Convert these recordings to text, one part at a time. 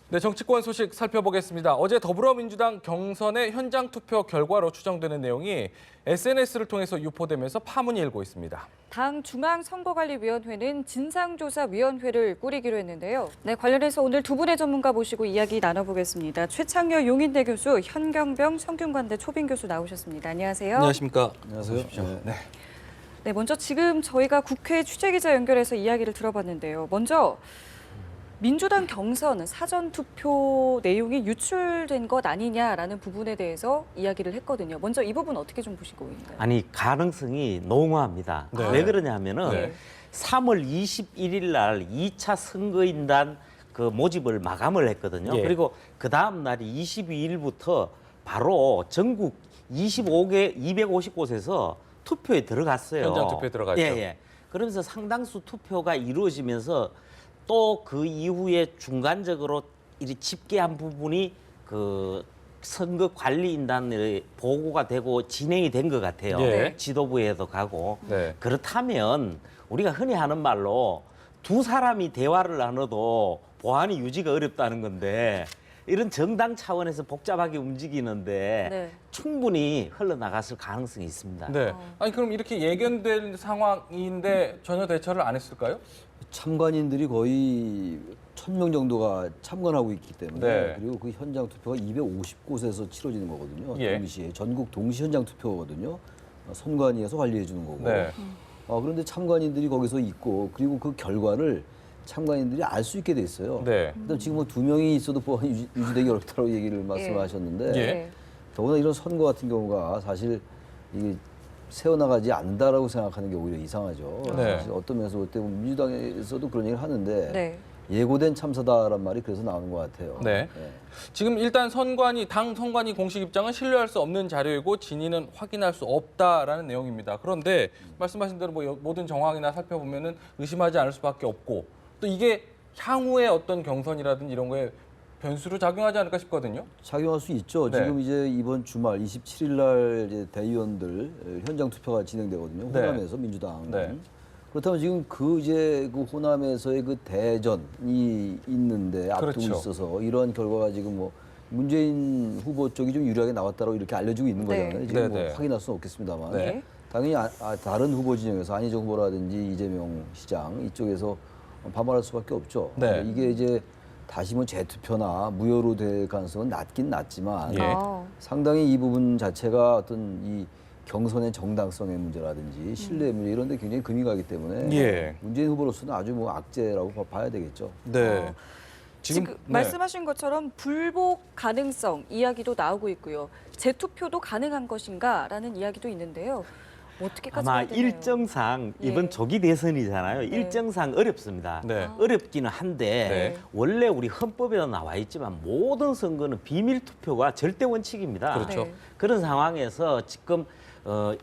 네, 정치권 소식 살펴보겠습니다. 어제 더불어민주당 경선의 현장 투표 결과로 추정되는 내용이 SNS를 통해서 유포되면서 파문이 일고 있습니다. 당 중앙선거관리위원회는 진상조사위원회를 꾸리기로 했는데요. 네, 관련해서 오늘 두 분의 전문가 모시고 이야기 나눠보겠습니다. 최창렬 용인대 교수, 현경병 성균관대 초빙 교수 나오셨습니다. 안녕하세요. 안녕하십니까? 안녕하세요. 네, 먼저 지금 저희가 국회 취재기자 연결해서 이야기를 들어봤는데요. 먼저 민주당 경선 사전투표 내용이 유출된 것 아니냐라는 부분에 대해서 이야기를 했거든요. 먼저 이 부분 어떻게 좀 보시고 있나요? 아니 가능성이 농후합니다. 네. 왜 그러냐면은 네. 3월 21일 날 2차 선거인단 그 모집을 마감을 했거든요. 예. 그리고 그 다음 날이 22일부터 바로 전국 250곳에서 투표에 들어갔어요. 현장 투표에 들어갔죠. 예. 그러면서 상당수 투표가 이루어지면서 또 그 이후에 중간적으로 이 집계한 부분이 그 선거관리인단에 보고가 되고 진행이 된 것 같아요. 예. 지도부에도 가고. 네. 그렇다면 우리가 흔히 하는 말로 두 사람이 대화를 나눠도 보안이 유지가 어렵다는 건데 이런 정당 차원에서 복잡하게 움직이는데 네. 충분히 흘러나갔을 가능성이 있습니다. 네. 아니 그럼 이렇게 예견된 상황인데 전혀 대처를 안 했을까요? 참관인들이 거의 1,000명 정도가 참관하고 있기 때문에 네. 그리고 그 현장 투표가 250곳에서 치러지는 거거든요. 예. 동시에 전국 동시 현장 투표거든요. 선관위에서 관리해 주는 거고. 네. 그런데 참관인들이 거기서 있고 그리고 그 결과를 참관인들이 알 수 있게 돼 있어요. 네. 일단 지금 뭐 2명이 있어도 보안이 유지되기 어렵다고 얘기를 말씀하셨는데 예. 네. 더구나 이런 선거 같은 경우가 사실 이게 세워나가지 않는다라고 생각하는 게 오히려 이상하죠. 네. 사실 어떤 면에서 볼 때 민주당에서도 그런 얘기를 하는데 네. 예고된 참사다란 말이 그래서 나오는 것 같아요. 네. 지금 일단 당 선관위 공식 입장은 신뢰할 수 없는 자료이고 진위는 확인할 수 없다라는 내용입니다. 그런데 말씀하신 대로 뭐 모든 정황이나 살펴보면은 의심하지 않을 수밖에 없고 또 이게 향후에 어떤 경선이라든지 이런 거에 변수로 작용하지 않을까 싶거든요. 작용할 수 있죠. 네. 지금 이제 이번 주말 27일 날 이제 대의원들 현장 투표가 진행되거든요. 네. 호남에서 민주당. 네. 그렇다면 지금 그 호남에서의 그 대전이 있는데 앞두고 그렇죠. 있어서 이러한 결과가 지금 뭐 문재인 후보 쪽이 좀 유리하게 나왔다고 이렇게 알려지고 있는 네. 거잖아요. 지금 뭐 네. 확인할 수는 없겠습니다만 네. 당연히 다른 후보 진영에서 안희정 후보라든지 이재명 시장 이쪽에서 반발할 수밖에 없죠. 네. 이게 이제 다시 뭐 재투표나 무효로 될 가능성은 낮긴 낮지만 예. 상당히 이 부분 자체가 어떤 이 경선의 정당성의 문제라든지 신뢰 문제 이런 데 굉장히 금이 가기 때문에 예. 문재인 후보로서는 아주 뭐 악재라고 봐야 되겠죠. 네. 지금 네. 말씀하신 것처럼 불복 가능성 이야기도 나오고 있고요. 재투표도 가능한 것인가라는 이야기도 있는데요. 어떻게까지 아마 봐야 되나요? 일정상 이번 예. 조기 대선이잖아요. 네. 일정상 어렵습니다. 네. 어렵기는 한데 네. 원래 우리 헌법에도 나와 있지만 모든 선거는 비밀 투표가 절대 원칙입니다. 그렇죠. 네. 그런 상황에서 지금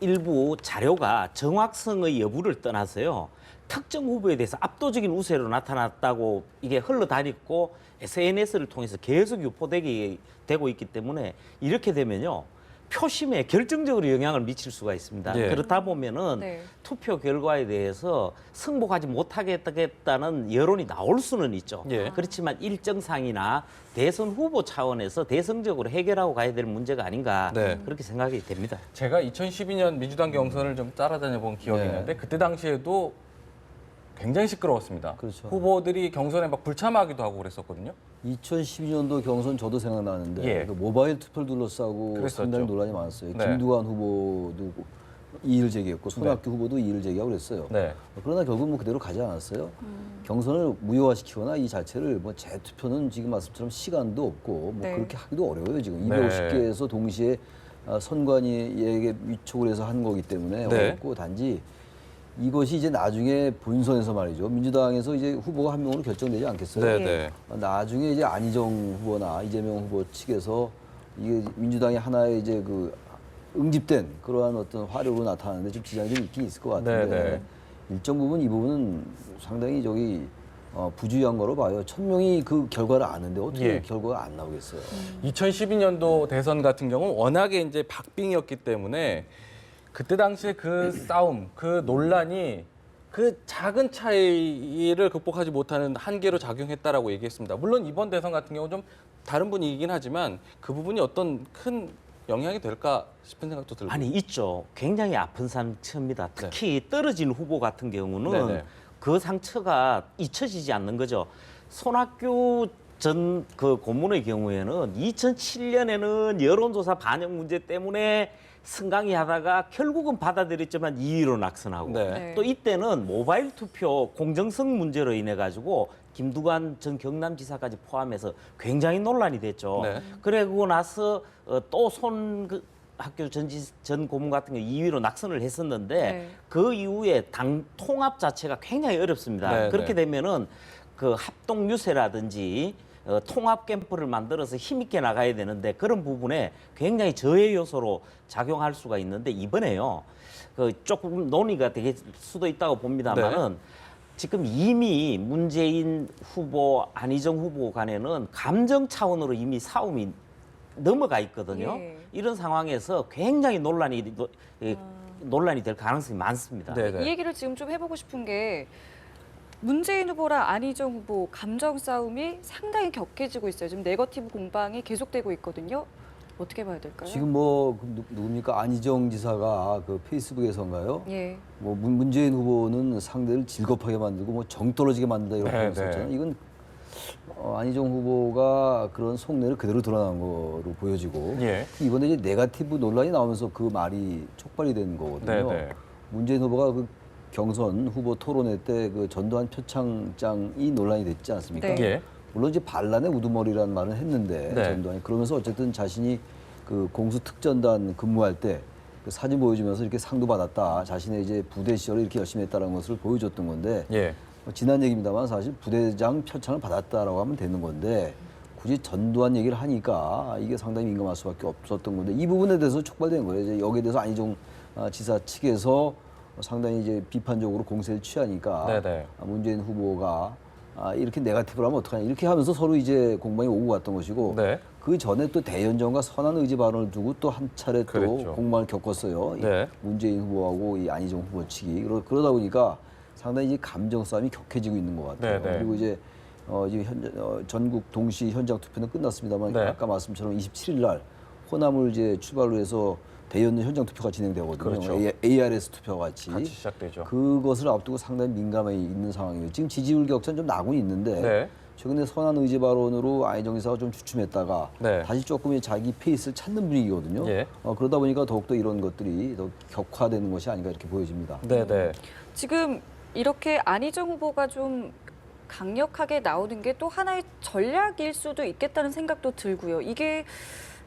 일부 자료가 정확성의 여부를 떠나서요. 특정 후보에 대해서 압도적인 우세로 나타났다고 이게 흘러다녔고 SNS를 통해서 계속 유포되게 되고 있기 때문에 이렇게 되면요. 표심에 결정적으로 영향을 미칠 수가 있습니다. 예. 그렇다 보면은 네. 투표 결과에 대해서 승복하지 못하겠다는 여론이 나올 수는 있죠. 예. 그렇지만 일정상이나 대선 후보 차원에서 대승적으로 해결하고 가야 될 문제가 아닌가 네. 그렇게 생각이 됩니다. 제가 2012년 민주당 경선을 좀 따라다녀 본 기억이 네. 있는데 그때 당시에도 굉장히 시끄러웠습니다. 그렇죠. 후보들이 경선에 막 불참하기도 하고 그랬었거든요. 2012년도 경선 저도 생각나는데 예. 그 모바일 투표를 둘러싸고 그랬었죠. 상당히 논란이 많았어요. 네. 김두관 후보도 이의를 제기했고 손학규 후보도 이의를 제기하고 그랬어요. 네. 그러나 결국 뭐 그대로 가지 않았어요. 경선을 무효화시키거나 이 자체를 뭐 재투표는 지금 말씀처럼 시간도 없고 뭐 네. 그렇게 하기도 어려워요. 지금 네. 250개에서 동시에 선관위에게 위촉을 해서 한 거기 때문에 네. 어렵고 단지 이것이 이제 나중에 본선에서 말이죠. 민주당에서 이제 후보가 한 명으로 결정되지 않겠어요. 네, 예. 네. 나중에 이제 안희정 후보나 이재명 후보 측에서 이게 민주당의 하나의 이제 그 응집된 그러한 어떤 화력으로 나타나는데 좀 지장이 좀 있긴 있을 것 같은데 네, 네. 일정 부분 이 부분은 상당히 부주의한 거로 봐요. 1,000명이 그 결과를 아는데 어떻게 예. 결과가 안 나오겠어요. 2012년도 대선 같은 경우는 워낙에 이제 박빙이었기 때문에 그때 당시에 그 싸움, 그 논란이 그 작은 차이를 극복하지 못하는 한계로 작용했다라고 얘기했습니다. 물론 이번 대선 같은 경우 좀 다른 분위기긴 하지만 그 부분이 어떤 큰 영향이 될까 싶은 생각도 들고. 아니 있죠. 굉장히 아픈 상처입니다. 특히 떨어진 후보 같은 경우는 네네. 그 상처가 잊혀지지 않는 거죠. 손학규 전 그 고문의 경우에는 2007년에는 여론조사 반영 문제 때문에 승강이 하다가 결국은 받아들였지만 2위로 낙선하고 네. 네. 또 이때는 모바일 투표 공정성 문제로 인해 가지고 김두관 전 경남지사까지 포함해서 굉장히 논란이 됐죠. 네. 그러고 나서 또 학교 전 고문 같은 경우 2위로 낙선을 했었는데 네. 그 이후에 당 통합 자체가 굉장히 어렵습니다. 네, 그렇게 네. 되면은 그 합동 유세라든지 통합 캠프를 만들어서 힘있게 나가야 되는데 그런 부분에 굉장히 저해 요소로 작용할 수가 있는데 이번에요. 그 조금 논의가 될 수도 있다고 봅니다만은 지금 이미 문재인 후보, 안희정 후보 간에는 감정 차원으로 이미 싸움이 넘어가 있거든요. 예. 이런 상황에서 굉장히 논란이 될 가능성이 많습니다. 네. 이 얘기를 지금 좀 해보고 싶은 게 문재인 후보랑 안희정 후보 감정 싸움이 상당히 격해지고 있어요. 지금 네거티브 공방이 계속되고 있거든요. 어떻게 봐야 될까요? 지금 뭐 누굽니까 안희정 지사가 그 페이스북에서인가요? 예. 뭐 문재인 후보는 상대를 질겁하게 만들고 뭐 정 떨어지게 만든다 이런 표현 썼잖아요. 이건 안희정 후보가 그런 속내를 그대로 드러난 거로 보여지고 예. 이번에 이제 네거티브 논란이 나오면서 그 말이 촉발이 된 거거든요. 네. 문재인 후보가 그 경선 후보 토론회 때 그 전두환 표창장이 논란이 됐지 않습니까? 네. 예. 물론 이제 반란의 우두머리라는 말은 했는데 네. 전두환이 그러면서 어쨌든 자신이 그 공수 특전단 근무할 때 그 사진 보여주면서 이렇게 상도 받았다. 자신의 이제 부대 시절에 이렇게 열심히 했다는 것을 보여줬던 건데 예. 지난 얘기입니다만 사실 부대장 표창을 받았다라고 하면 되는 건데 굳이 전두환 얘기를 하니까 이게 상당히 민감할 수밖에 없었던 건데 이 부분에 대해서 촉발된 거예요. 이제 여기에 대해서 안희정 지사 측에서 상당히 이제 비판적으로 공세를 취하니까 네네. 문재인 후보가 이렇게 네거티브를 하면 어떡하냐 이렇게 하면서 서로 이제 공방이 오고 갔던 것이고 네. 그 전에 또 대연정과 선한 의지 발언을 두고 또 한 차례 또 그랬죠. 공방을 겪었어요. 네. 이 문재인 후보하고 이 안희정 후보 측이 그러다 보니까 상당히 이제 감정 싸움이 격해지고 있는 것 같아요. 네네. 그리고 이제 지금 전국 동시 현장 투표는 끝났습니다만 네. 아까 말씀처럼 27일 날 호남을 이제 출발로 해서 대연 현장 투표가 진행되거든요. 그렇죠. ARS 투표 같이 시작되죠. 그것을 앞두고 상당히 민감해 있는 상황이에요. 지금 지지율 격차는 좀 나고 있는데 네. 최근에 선한 의지 발언으로 안희정 지사가 좀 주춤했다가 네. 다시 조금 자기 페이스를 찾는 분위기거든요. 예. 그러다 보니까 더욱더 이런 것들이 더 격화되는 것이 아닌가 이렇게 보여집니다. 네네. 지금 이렇게 안희정 후보가 좀 강력하게 나오는 게 또 하나의 전략일 수도 있겠다는 생각도 들고요. 이게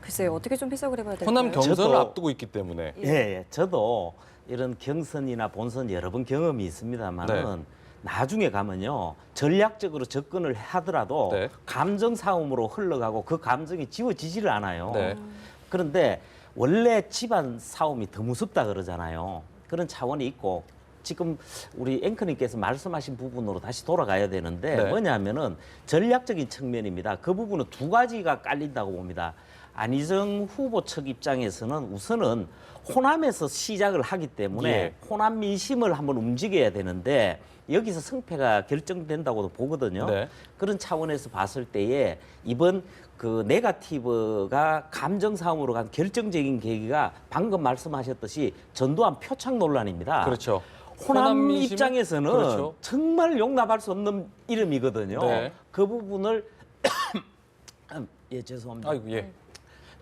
글쎄요, 어떻게 좀 해석을 해봐야 될까요? 호남 경선을 저도- 앞두고 있기 때문에. 예, 저도 이런 경선이나 본선 여러 번 경험이 있습니다만은 나중에 가면요 전략적으로 접근을 하더라도 네. 감정 싸움으로 흘러가고 그 감정이 지워지지를 않아요. 네. 그런데 원래 집안 싸움이 더 무섭다 그러잖아요. 그런 차원이 있고 지금 우리 앵커님께서 말씀하신 부분으로 다시 돌아가야 되는데 네. 뭐냐면은 전략적인 측면입니다. 그 부분은 두 가지가 깔린다고 봅니다. 안희정 후보 측 입장에서는 우선은 호남에서 시작을 하기 때문에 예. 호남 민심을 한번 움직여야 되는데 여기서 승패가 결정된다고도 보거든요. 네. 그런 차원에서 봤을 때에 이번 그 네거티브가 감정 싸움으로 간 결정적인 계기가 방금 말씀하셨듯이 전두환 표창 논란입니다. 그렇죠. 호남 민심은- 입장에서는 그렇죠. 정말 용납할 수 없는 이름이거든요. 네. 그 부분을 예 죄송합니다. 아이고 예.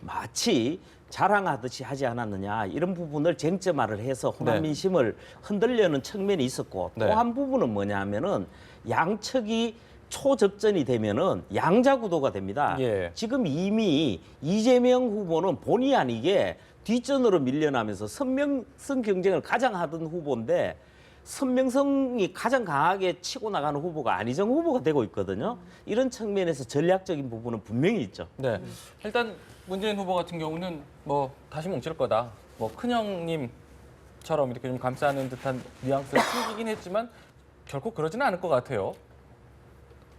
마치 자랑하듯이 하지 않았느냐 이런 부분을 쟁점화를 해서 호남 네. 민심을 흔들려는 측면이 있었고 네. 또 한 부분은 뭐냐면은 양측이 초접전이 되면은 양자 구도가 됩니다. 예. 지금 이미 이재명 후보는 본의 아니게 뒷전으로 밀려나면서 선명성 경쟁을 가장 하던 후보인데 선명성이 가장 강하게 치고 나가는 후보가 안희정 후보가 되고 있거든요. 이런 측면에서 전략적인 부분은 분명히 있죠. 네. 일단 문재인 후보 같은 경우는 뭐 다시 뭉칠 거다. 뭐 큰형님처럼 이렇게 좀 감싸는 듯한 뉘앙스를 풍기긴 했지만 결코 그러지는 않을 것 같아요.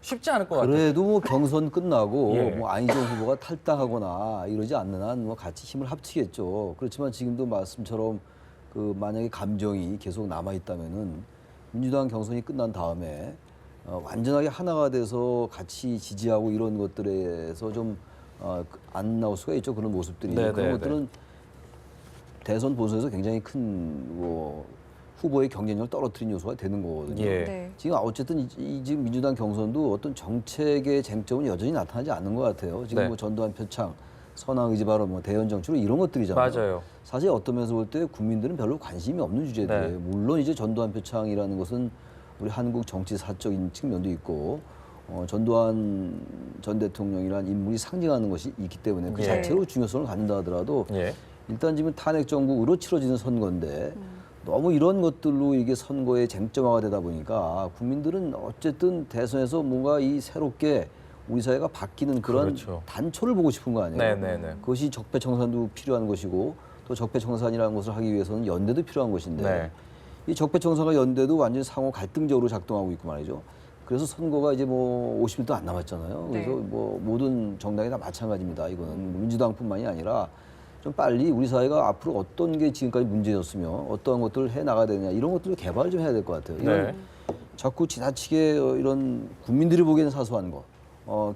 쉽지 않을 것 같아요. 그래도 뭐 경선 끝나고 예. 뭐 안희정 후보가 탈당하거나 이러지 않는 한 뭐 같이 힘을 합치겠죠. 그렇지만 지금도 말씀처럼 그 만약에 감정이 계속 남아 있다면은 민주당 경선이 끝난 다음에 완전하게 하나가 돼서 같이 지지하고 이런 것들에서 좀 안 나올 수가 있죠. 그런 모습들이. 네, 그런 네, 것들은 대선 본선에서 굉장히 큰 후보의 경쟁력을 떨어뜨린 요소가 되는 거거든요. 예. 네. 지금 어쨌든 이 지금 민주당 경선도 어떤 정책의 쟁점은 여전히 나타나지 않는 것 같아요. 지금 네. 뭐 전두환 표창, 선황 의지 발언, 뭐 대연 정치로 이런 것들이잖아요. 맞아요. 사실 어떤 면에서 볼 때 국민들은 별로 관심이 없는 주제들이에요. 네. 물론 이제 전두환 표창이라는 것은 우리 한국 정치 사적인 측면도 있고 전두환 전 대통령이라는 인물이 상징하는 것이 있기 때문에 그 예. 자체로 중요성을 갖는다 하더라도 예. 일단 지금 탄핵 정국으로 치러지는 선거인데 너무 이런 것들로 이게 선거의 쟁점화가 되다 보니까 국민들은 어쨌든 대선에서 뭔가 이 새롭게 우리 사회가 바뀌는 그런 그렇죠. 단초를 보고 싶은 거 아니에요? 네네네. 그것이 적폐청산도 필요한 것이고 또 적폐청산이라는 것을 하기 위해서는 연대도 필요한 것인데 네. 이 적폐청산과 연대도 완전히 상호 갈등적으로 작동하고 있고 말이죠. 그래서 선거가 이제 뭐 50일도 안 남았잖아요. 그래서 네. 뭐 모든 정당이 다 마찬가지입니다. 이거는 민주당뿐만이 아니라 좀 빨리 우리 사회가 앞으로 어떤 게 지금까지 문제였으며 어떠한 것들을 해 나가야 되느냐 이런 것들을 개발 좀 해야 될 것 같아요. 이런 네. 자꾸 지나치게 이런 국민들이 보기에는 사소한 거,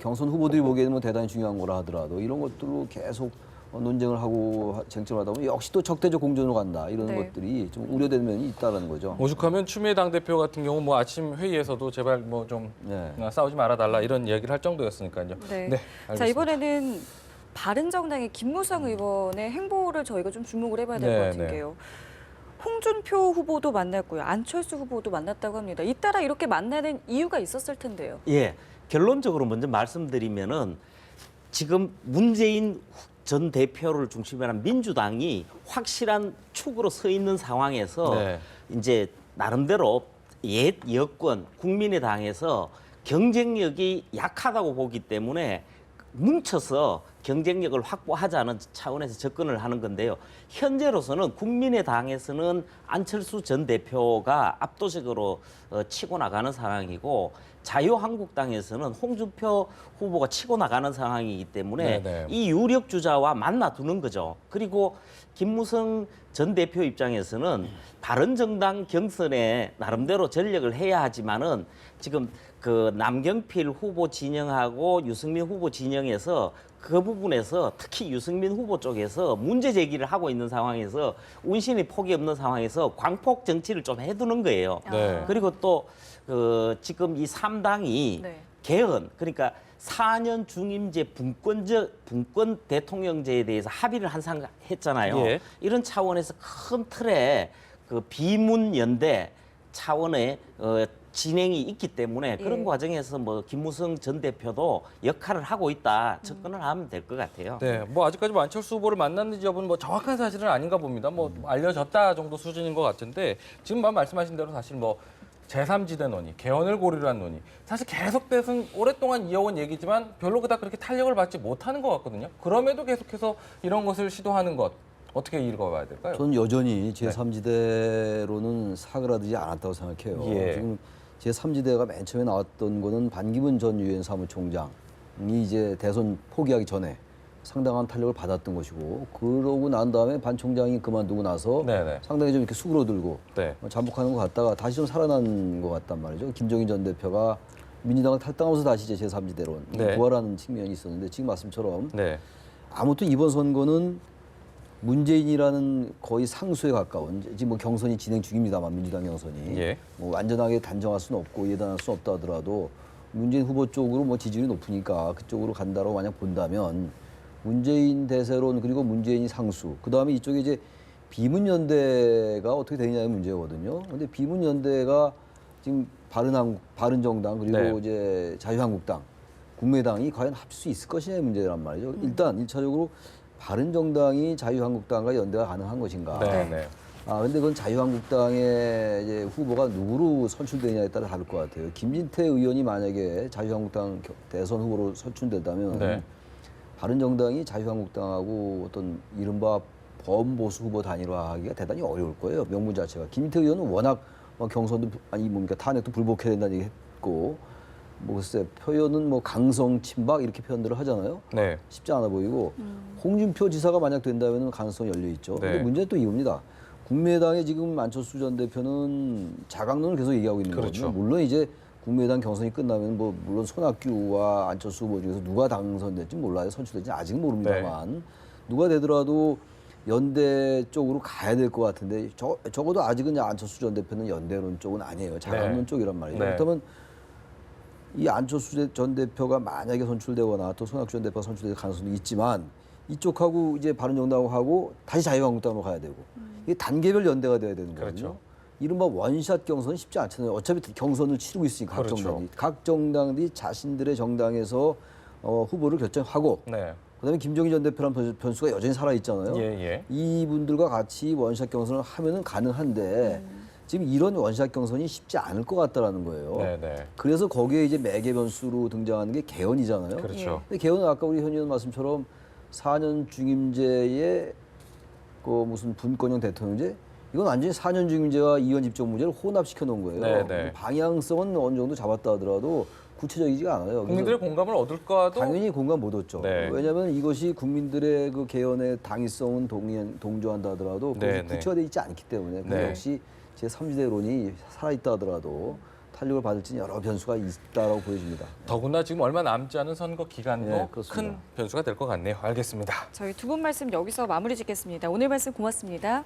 경선 후보들이 보기에는 뭐 대단히 중요한 거라 하더라도 이런 것들로 계속 논쟁을 하고 쟁점을 하다 보면 역시 또 적대적 공존으로 간다 이런 네. 것들이 좀 우려되는 면이 있다라는 거죠. 오죽하면 추미애 당대표 같은 경우 뭐 아침 회의에서도 제발 뭐 좀 네. 싸우지 말아달라 이런 얘기를 할 정도였으니까요. 네. 네, 자, 알겠습니다. 이번에는 바른정당의 김무성 의원의 행보를 저희가 좀 주목을 해봐야 될 것 네, 같은 네. 게요. 홍준표 후보도 만났고요. 안철수 후보도 만났다고 합니다. 잇따라 이렇게 만나는 이유가 있었을 텐데요. 예, 결론적으로 먼저 말씀드리면은 지금 문재인 전 대표를 중심으로 한 민주당이 확실한 축으로 서 있는 상황에서 네. 이제 나름대로 옛 여권 국민의당에서 경쟁력이 약하다고 보기 때문에 뭉쳐서 경쟁력을 확보하자는 차원에서 접근을 하는 건데요. 현재로서는 국민의당에서는 안철수 전 대표가 압도적으로 치고 나가는 상황이고 자유한국당에서는 홍준표 후보가 치고 나가는 상황이기 때문에 네네. 이 유력 주자와 만나두는 거죠. 그리고 김무성 전 대표 입장에서는 바른정당 경선에 나름대로 전력을 해야 하지만은 지금 그 남경필 후보 진영하고 유승민 후보 진영에서 그 부분에서 특히 유승민 후보 쪽에서 문제 제기를 하고 있는 상황에서 운신이 폭이 없는 상황에서 광폭 정치를 좀 해두는 거예요. 네. 그리고 또 지금 이 3당이 네. 개헌 그러니까 4년 중임제 분권 대통령제에 대해서 합의를 한상 했잖아요. 예. 이런 차원에서 큰 틀의 그 비문 연대 차원의 진행이 있기 때문에 그런 예. 과정에서 뭐 김무성 전 대표도 역할을 하고 있다 접근을 하면 될 것 같아요. 네, 뭐 아직까지 뭐 안철수 후보를 만났는지 여부는 뭐 정확한 사실은 아닌가 봅니다. 뭐 알려졌다 정도 수준인 것 같은데 지금 말씀하신 대로 사실 뭐 제3지대 논의, 개헌을 고리로 한 논의 사실 계속돼서 오랫동안 이어온 얘기지만 별로 그닥 그렇게 탄력을 받지 못하는 것 같거든요. 그럼에도 계속해서 이런 것을 시도하는 것 어떻게 읽어봐야 될까요? 저는 여전히 제3지대로는 사그라들지 않았다고 생각해요. 예. 지금 제3지대가 맨 처음에 나왔던 거는 반기문 전 유엔 사무총장이 이제 대선 포기하기 전에 상당한 탄력을 받았던 것이고 그러고 난 다음에 반 총장이 그만두고 나서 네네. 상당히 좀 이렇게 수그러들고 네. 잠복하는 것 같다가 다시 좀 살아난 것 같단 말이죠. 김종인 전 대표가 민주당을 탈당하면서 다시 이제 제3지대로 네. 부활하는 측면이 있었는데 지금 말씀처럼 네. 아무튼 이번 선거는 문재인이라는 거의 상수에 가까운 지금 뭐 경선이 진행 중입니다만 민주당 경선이 예. 뭐 완전하게 단정할 수는 없고 예단할 수는 없다 하더라도 문재인 후보 쪽으로 뭐 지지율이 높으니까 그쪽으로 간다고 만약 본다면 문재인 대세론 그리고 문재인이 상수 그 다음에 이쪽에 이제 비문연대가 어떻게 되느냐의 문제거든요. 근데 비문연대가 지금 바른정당 그리고 네. 이제 자유한국당 국민의당이 과연 합칠 수 있을 것이냐의 문제란 말이죠. 일단 일차적으로 바른정당이 자유한국당과 연대가 가능한 것인가? 네. 네. 근데 그건 자유한국당의 이제 후보가 누구로 선출되느냐에 따라 다를 것 같아요. 김진태 의원이 만약에 자유한국당 대선 후보로 선출된다면 네. 바른정당이 자유한국당하고 어떤 이른바 범보수 후보 단일화하기가 대단히 어려울 거예요. 명분 자체가. 김진태 의원은 워낙 경선도 탄핵도 불복해야 된다는 얘기 했고 뭐 글쎄 표현은 뭐 강성 친박 이렇게 표현들을 하잖아요. 네. 쉽지 않아 보이고 홍준표 지사가 만약 된다면 가능성이 열려 있죠. 네. 근데 문제는 또 이겁니다. 국민의당의 지금 안철수 전 대표는 자강론을 계속 얘기하고 있는 그렇죠. 거거든요. 물론 이제 국민의당 경선이 끝나면 뭐 물론 손학규와 안철수 후보 중에서 누가 당선될지 몰라요. 선출될지 아직은 모릅니다만 누가 되더라도 연대 쪽으로 가야 될 것 같은데 적어도 아직은 안철수 전 대표는 연대론 쪽은 아니에요. 자강론 네. 쪽이란 말이죠. 네. 그렇다면 이 안철수 전 대표가 만약에 선출되거나 또 손학규 전 대표가 선출될 가능성도 있지만 이쪽하고 이제 바른정당하고 다시 자유한국당으로 가야 되고 이게 단계별 연대가 돼야 되는 거거든요. 그렇죠. 이른바 원샷 경선은 쉽지 않잖아요. 어차피 경선을 치르고 있으니까 각 그렇죠. 정당이. 각 정당들이 자신들의 정당에서 후보를 결정하고 네. 그다음에 김종인 전 대표라는 변수가 여전히 살아있잖아요. 예. 이분들과 같이 원샷 경선을 하면은 가능한데 지금 이런 원샷 경선이 쉽지 않을 것 같다라는 거예요. 네. 그래서 거기에 이제 매개 변수로 등장하는 게 개헌이잖아요. 그렇죠. 근데 개헌은 아까 우리 현 의원 말씀처럼 4년 중임제의 그 무슨 분권형 대통령제 이건 완전히 4년 중임제와 2원 집정 문제를 혼합시켜 놓은 거예요. 네. 방향성은 어느 정도 잡았다 하더라도 구체적이지가 않아요. 그래서 국민들의 공감을 얻을까도 당연히 공감 못 얻죠. 네. 왜냐하면 이것이 국민들의 그 개헌의 당위성은 동조한다 하더라도 그것이 네. 구체화되어 있지 않기 때문에 그 네. 역시 제3지대론이 살아있다 하더라도 탄력을 받을지는 여러 변수가 있다라고 보여집니다. 더구나 지금 얼마 남지 않은 선거 기간도 네, 그렇습니다. 큰 변수가 될 것 같네요. 알겠습니다. 저희 두 분 말씀 여기서 마무리 짓겠습니다. 오늘 말씀 고맙습니다.